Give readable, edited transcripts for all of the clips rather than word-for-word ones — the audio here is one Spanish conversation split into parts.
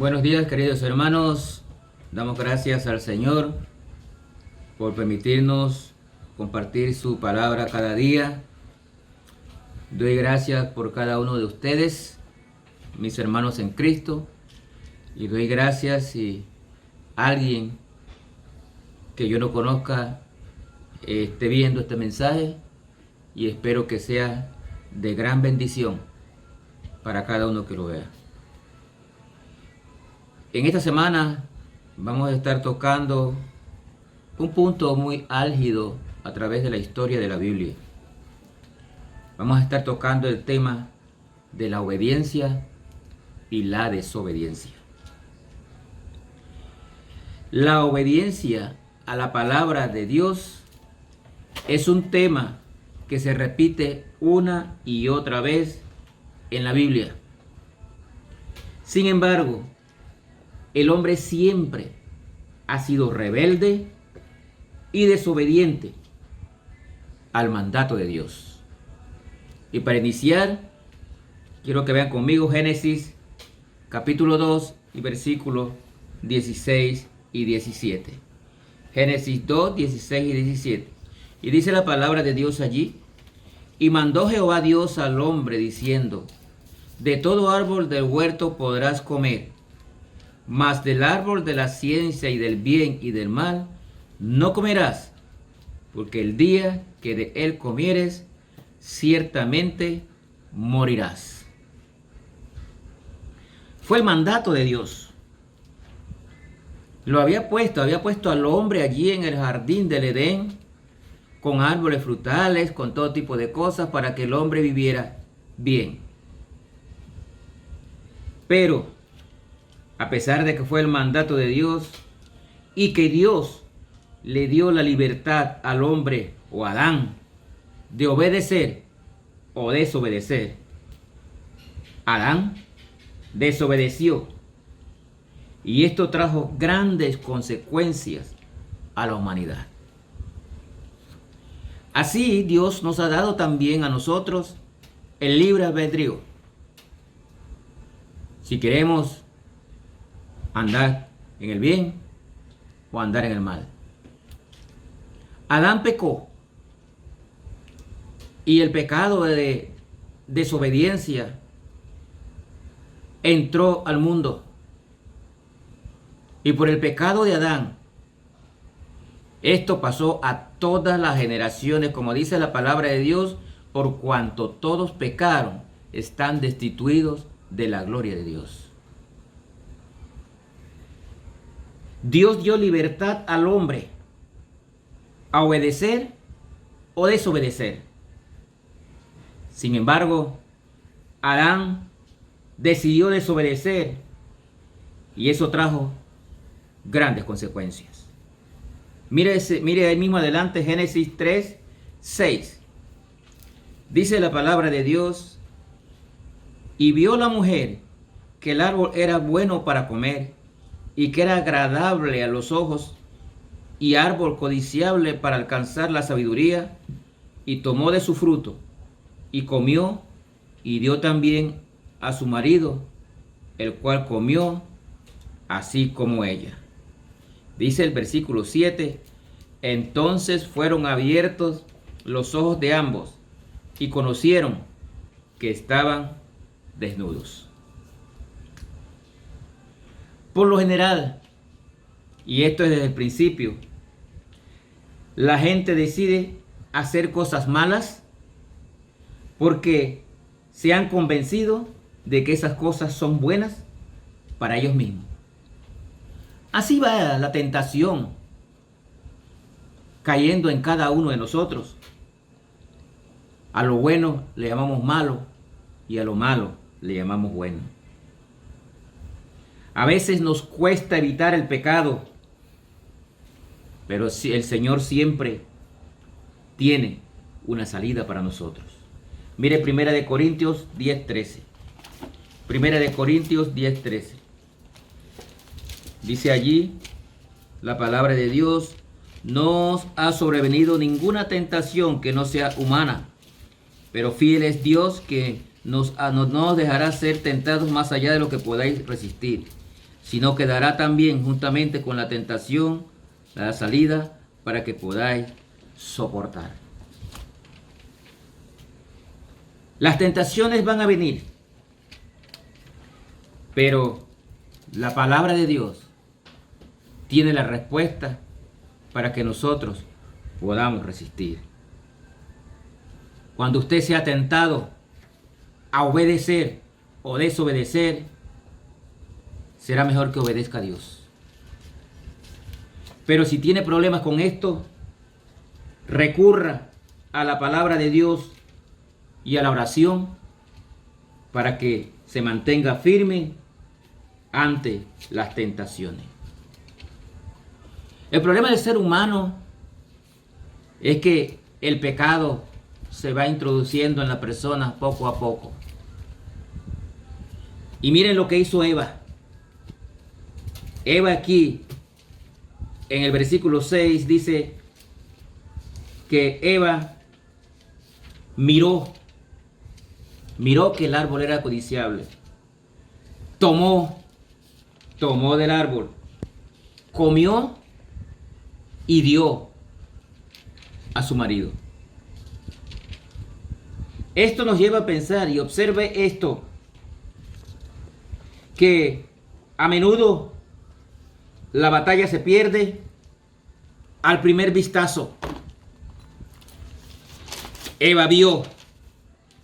Buenos días, queridos hermanos. Damos gracias al Señor por permitirnos compartir su palabra cada día. Doy gracias por cada uno de ustedes, mis hermanos en Cristo. Y doy gracias si alguien que yo no conozca esté viendo este mensaje, y espero que sea de gran bendición para cada uno que lo vea. En esta semana vamos a estar tocando un punto muy álgido a través de la historia de la Biblia. Vamos a estar tocando el tema de la obediencia y la desobediencia. La obediencia a la palabra de Dios es un tema que se repite una y otra vez en la Biblia. Sin embargo, el hombre siempre ha sido rebelde y desobediente al mandato de Dios. Y para iniciar, quiero que vean conmigo Génesis capítulo 2 y versículos 16 y 17. Génesis 2, 16 y 17. Y dice la palabra de Dios allí: y mandó Jehová Dios al hombre diciendo: de todo árbol del huerto podrás comer, mas del árbol de la ciencia y del bien y del mal no comerás, porque el día que de él comieres, ciertamente morirás. Fue el mandato de Dios. Había puesto al hombre allí en el jardín del Edén, con árboles frutales, con todo tipo de cosas, para que el hombre viviera bien. Pero a pesar de que fue el mandato de Dios y que Dios le dio la libertad al hombre o a Adán de obedecer o desobedecer, Adán desobedeció, y esto trajo grandes consecuencias a la humanidad. Así Dios nos ha dado también a nosotros el libre albedrío. Si queremos andar en el bien o andar en el mal. Adán pecó, y el pecado de desobediencia entró al mundo. Y por el pecado de Adán, esto pasó a todas las generaciones, como dice la palabra de Dios: por cuanto todos pecaron, están destituidos de la gloria de Dios. Dios dio libertad al hombre a obedecer o desobedecer. Sin embargo, Adán decidió desobedecer, y eso trajo grandes consecuencias. Mire ahí mismo adelante, Génesis 3, 6. Dice la palabra de Dios: y vio la mujer que el árbol era bueno para comer, y que era agradable a los ojos, y árbol codiciable para alcanzar la sabiduría, y tomó de su fruto, y comió, y dio también a su marido, el cual comió, así como ella. Dice el versículo 7: entonces fueron abiertos los ojos de ambos, y conocieron que estaban desnudos. Por lo general, y esto es desde el principio, la gente decide hacer cosas malas porque se han convencido de que esas cosas son buenas para ellos mismos. Así va la tentación cayendo en cada uno de nosotros. A lo bueno le llamamos malo, y a lo malo le llamamos bueno. A veces nos cuesta evitar el pecado, pero el Señor siempre tiene una salida para nosotros. Mire 1 Corintios 10:13. 1 Corintios 10:13. Dice allí la palabra de Dios: no os ha sobrevenido ninguna tentación que no sea humana, pero fiel es Dios, que no os dejará ser tentados más allá de lo que podáis resistir. sino que dará también juntamente con la tentación la salida para que podáis soportar. Las tentaciones van a venir, pero la palabra de Dios tiene la respuesta para que nosotros podamos resistir. Cuando usted sea tentado a obedecer o desobedecer, será mejor que obedezca a Dios. Pero si tiene problemas con esto, recurra a la palabra de Dios y a la oración para que se mantenga firme ante las tentaciones. El problema del ser humano es que el pecado se va introduciendo en la persona poco a poco. Y miren lo que hizo Eva. Eva aquí, en el versículo 6, dice que Eva miró que el árbol era codiciable. Tomó del árbol, comió y dio a su marido. Esto nos lleva a pensar, y observe esto, que a menudo la batalla se pierde al primer vistazo. Eva vio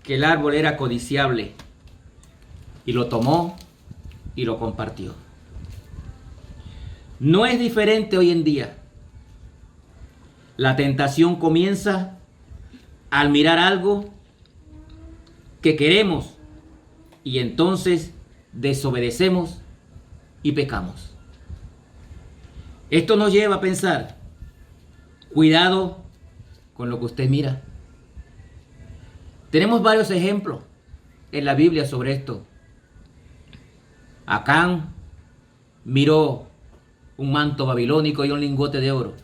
que el árbol era codiciable y lo tomó y lo compartió. No es diferente hoy en día. La tentación comienza al mirar algo que queremos y entonces desobedecemos y pecamos. Esto nos lleva a pensar, cuidado con lo que usted mira. Tenemos varios ejemplos en la Biblia sobre esto. Acán miró un manto babilónico y un lingote de oro,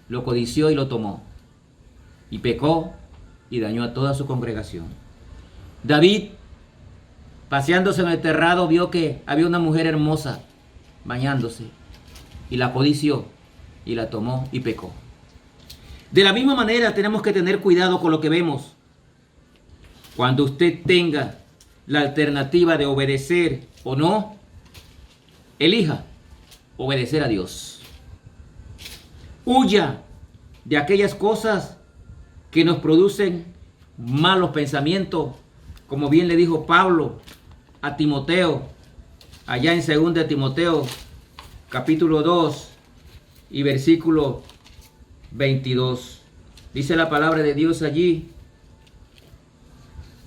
lo codició y lo tomó, y pecó y dañó a toda su congregación. David, paseándose en el terrado, vio que había una mujer hermosa bañándose, y la codició y la tomó y pecó. De la misma manera tenemos que tener cuidado con lo que vemos. Cuando usted tenga la alternativa de obedecer o no, elija obedecer a Dios. Huya de aquellas cosas que nos producen malos pensamientos, como bien le dijo Pablo a Timoteo, allá en 2 Timoteo, capítulo 2 y versículo 22. Dice la palabra de Dios allí: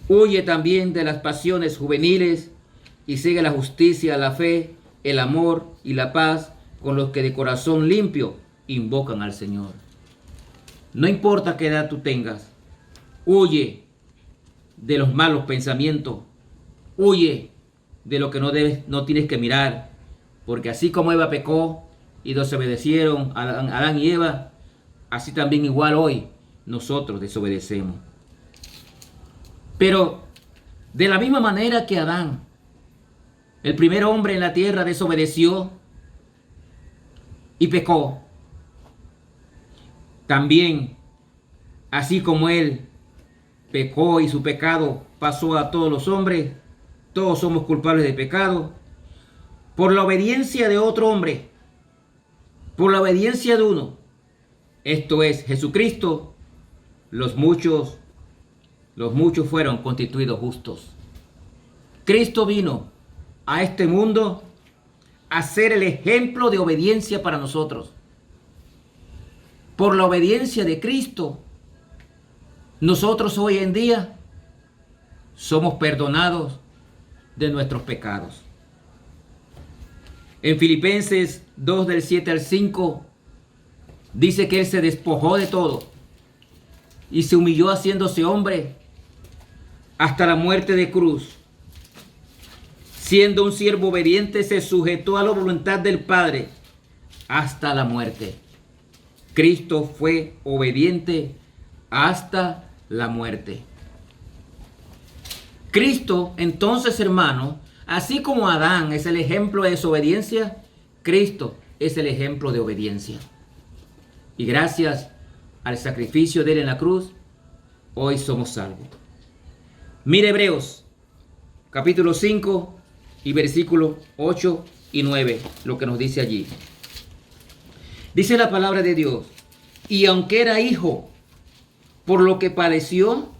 huye también de las pasiones juveniles y sigue la justicia, la fe, el amor y la paz con los que de corazón limpio invocan al Señor. No importa qué edad tú tengas, huye de los malos pensamientos, huye de lo que no tienes que mirar, porque así como Eva pecó y desobedecieron a Adán y Eva, así también igual hoy nosotros desobedecemos. Pero de la misma manera que Adán, el primer hombre en la tierra, desobedeció y pecó, también, así como él pecó y su pecado pasó a todos los hombres, todos somos culpables de pecado, por la obediencia de otro hombre, por la obediencia de uno, esto es Jesucristo, los muchos fueron constituidos justos. Cristo vino a este mundo a ser el ejemplo de obediencia para nosotros. Por la obediencia de Cristo, nosotros hoy en día somos perdonados de nuestros pecados. En Filipenses 2 del 7 al 5 dice que Él se despojó de todo y se humilló haciéndose hombre hasta la muerte de cruz. Siendo un siervo obediente, se sujetó a la voluntad del Padre hasta la muerte. Cristo fue obediente hasta la muerte. Cristo, entonces, hermano, Así como Adán es el ejemplo de desobediencia, Cristo es el ejemplo de obediencia. Y gracias al sacrificio de Él en la cruz, hoy somos salvos. Mire Hebreos, capítulo 5 y versículos 8 y 9, lo que nos dice allí. Dice la palabra de Dios: y aunque era hijo, por lo que padeció,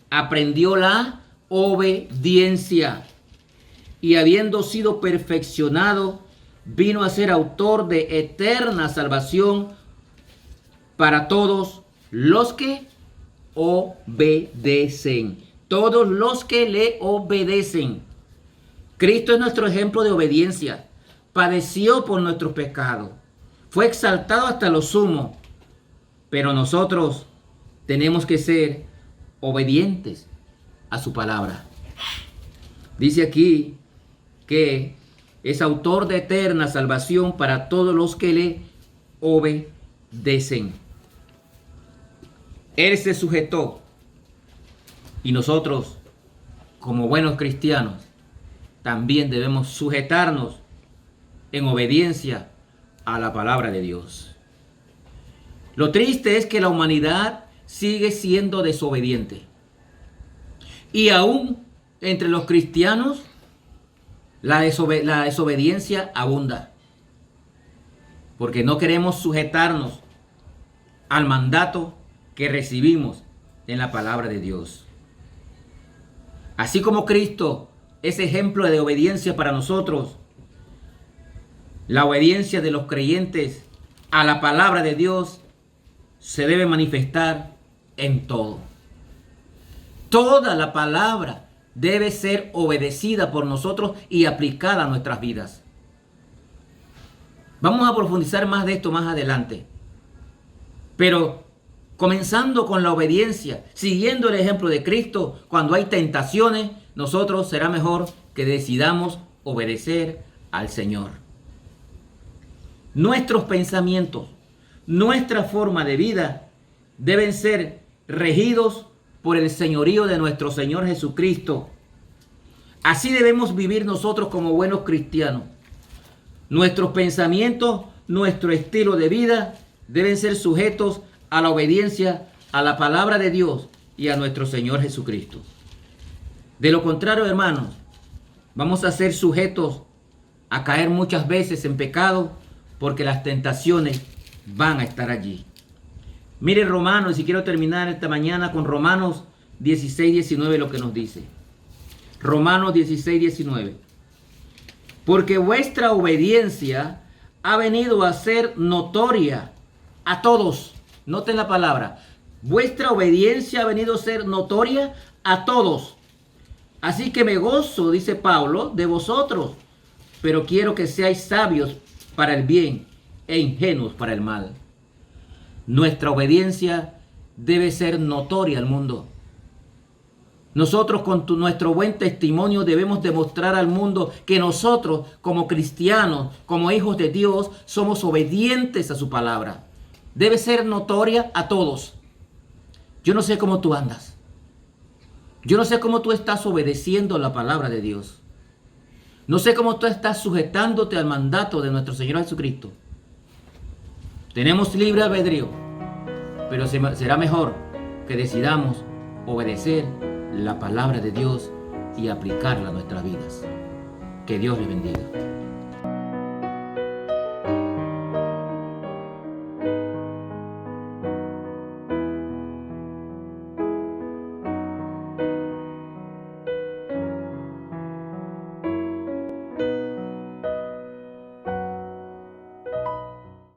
aprendió la obediencia. Y habiendo sido perfeccionado, vino a ser autor de eterna salvación para todos los que obedecen. Todos los que le obedecen. Cristo es nuestro ejemplo de obediencia. Padeció por nuestros pecados. Fue exaltado hasta lo sumo. Pero nosotros tenemos que ser obedientes a su palabra. Dice aquí que es autor de eterna salvación para todos los que le obedecen. Él se sujetó. Y nosotros, como buenos cristianos, también debemos sujetarnos en obediencia a la palabra de Dios. Lo triste es que la humanidad sigue siendo desobediente. Y aún entre los cristianos, la desobediencia abunda. Porque no queremos sujetarnos al mandato que recibimos en la palabra de Dios. Así como Cristo es ejemplo de obediencia para nosotros, la obediencia de los creyentes a la palabra de Dios se debe manifestar en todo. Toda la palabra debe ser obedecida por nosotros y aplicada a nuestras vidas. Vamos a profundizar más de esto más adelante. Pero comenzando con la obediencia, siguiendo el ejemplo de Cristo, cuando hay tentaciones, nosotros será mejor que decidamos obedecer al Señor. Nuestros pensamientos, nuestra forma de vida deben ser regidos por el señorío de nuestro Señor Jesucristo. Así debemos vivir nosotros como buenos cristianos. Nuestros pensamientos, nuestro estilo de vida deben ser sujetos a la obediencia a la palabra de Dios y a nuestro Señor Jesucristo. De lo contrario, hermanos, vamos a ser sujetos a caer muchas veces en pecado porque las tentaciones van a estar allí. Mire Romanos, y quiero terminar esta mañana con Romanos 16, 19, lo que nos dice. Romanos 16, 19. Porque vuestra obediencia ha venido a ser notoria a todos. Noten la palabra. Vuestra obediencia ha venido a ser notoria a todos. Así que me gozo, dice Pablo, de vosotros. Pero quiero que seáis sabios para el bien e ingenuos para el mal. Nuestra obediencia debe ser notoria al mundo. Nosotros con nuestro buen testimonio debemos demostrar al mundo que nosotros como cristianos, como hijos de Dios, somos obedientes a su palabra. Debe ser notoria a todos. Yo no sé cómo tú andas. Yo no sé cómo tú estás obedeciendo la palabra de Dios. No sé cómo tú estás sujetándote al mandato de nuestro Señor Jesucristo. Tenemos libre albedrío, pero será mejor que decidamos obedecer la palabra de Dios y aplicarla a nuestras vidas. Que Dios les bendiga.